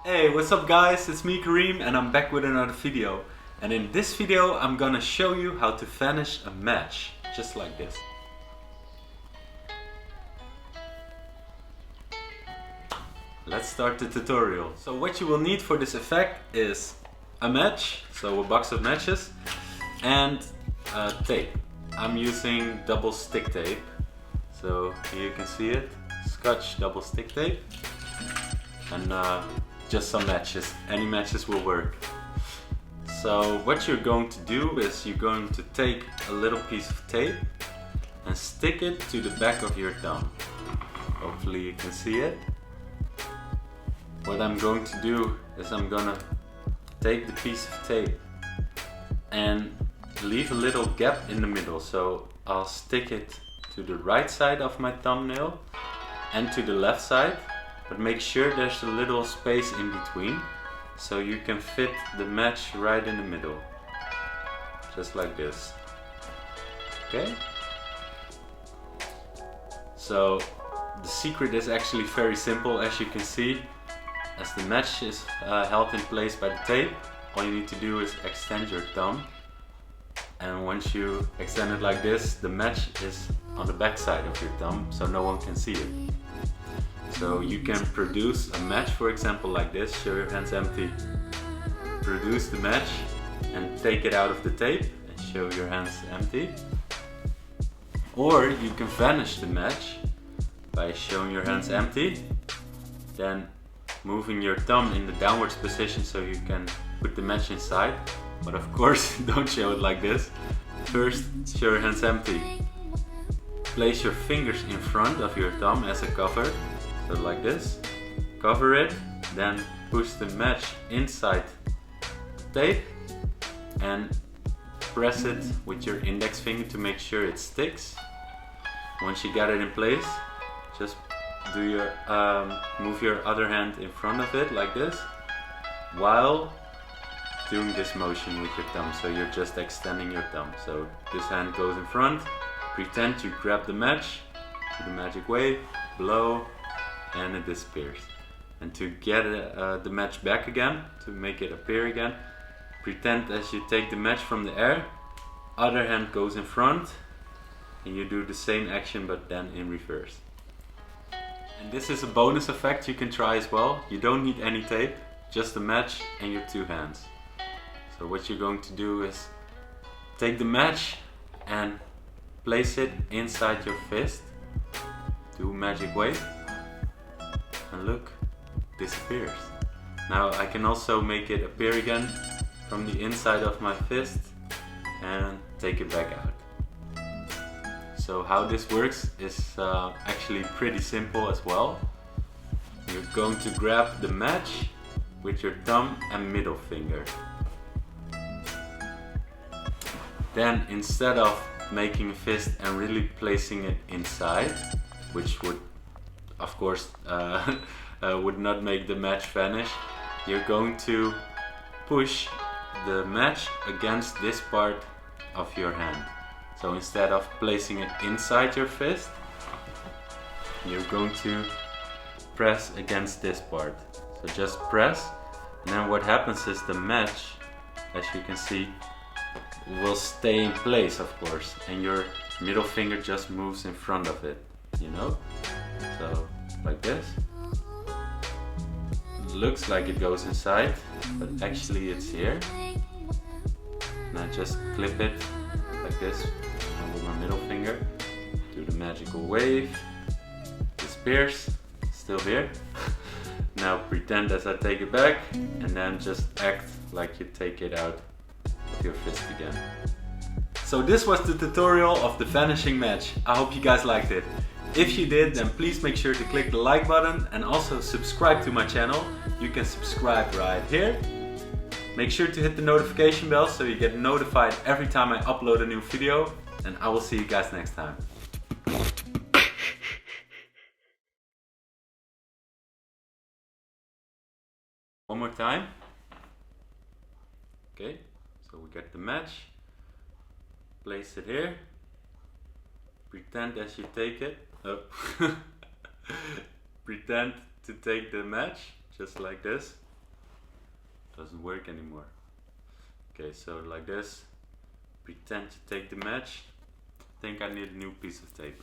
Hey, what's up guys? It's me Kareem and I'm back with another video. And in this video I'm gonna show you how to vanish a match, just like this. Let's start the tutorial. So what you will need for this effect is a match, so a box of matches, and tape. I'm using double stick tape. So here you can see it, Scotch double stick tape. And just some matches, any matches will work. So what you're going to do is you're going to take a little piece of tape and stick it to the back of your thumb. Hopefully you can see it. What I'm going to do is I'm gonna take the piece of tape and leave a little gap in the middle. So I'll stick it to the right side of my thumbnail and to the left side. But make sure there's a little space in between so you can fit the match right in the middle. Just like this. Okay? So the secret is actually very simple, as you can see. As the match is held in place by the tape, all you need to do is extend your thumb. And once you extend it like this, the match is on the back side of your thumb, so no one can see it. So you can produce a match, for example, like this. Show your hands empty. Produce the match and take it out of the tape and show your hands empty. Or you can vanish the match by showing your hands empty, then moving your thumb in the downwards position so you can put the match inside. But of course, don't show it like this. First, show your hands empty. Place your fingers in front of your thumb as a cover. So like this, cover it, then push the match inside the tape and press it with your index finger to make sure it sticks. Once you got it in place, just do your move your other hand in front of it like this, while doing this motion with your thumb. So you're just extending your thumb. So this hand goes in front, pretend you grab the match, do the magic wave, blow, and it disappears. And to get the match back again, to make it appear again, pretend as you take the match from the air, other hand goes in front, and you do the same action but then in reverse. And this is a bonus effect you can try as well. You don't need any tape, just a match and your two hands. So what you're going to do is take the match and place it inside your fist, do magic wave, and look, disappears. Now I can also make it appear again from the inside of my fist and take it back out. So how this works is actually pretty simple as well. You're going to grab the match with your thumb and middle finger. Then instead of making a fist and really placing it inside, which would of course would not make the match vanish, you're going to push the match against this part of your hand. So instead of placing it inside your fist, you're going to press against this part. So just press, and then what happens is the match, as you can see, will stay in place, of course, and your middle finger just moves in front of it, you know? So like this. It looks like it goes inside, but actually it's here. And I just clip it like this, and with my middle finger, do the magical wave, disappears, still here. Now pretend as I take it back, and then just act like you take it out of your fist again. So this was the tutorial of the vanishing match. I hope you guys liked it. If you did, then please make sure to click the like button and also subscribe to my channel. You can subscribe right here. Make sure to hit the notification bell so you get notified every time I upload a new video, and I will see you guys next time. One more time. Okay, so we get the match. Place it here. Pretend as you take it. Pretend to take the match, just like this. Doesn't work anymore. Okay, so like this, pretend to take the match. I think I need a new piece of tape.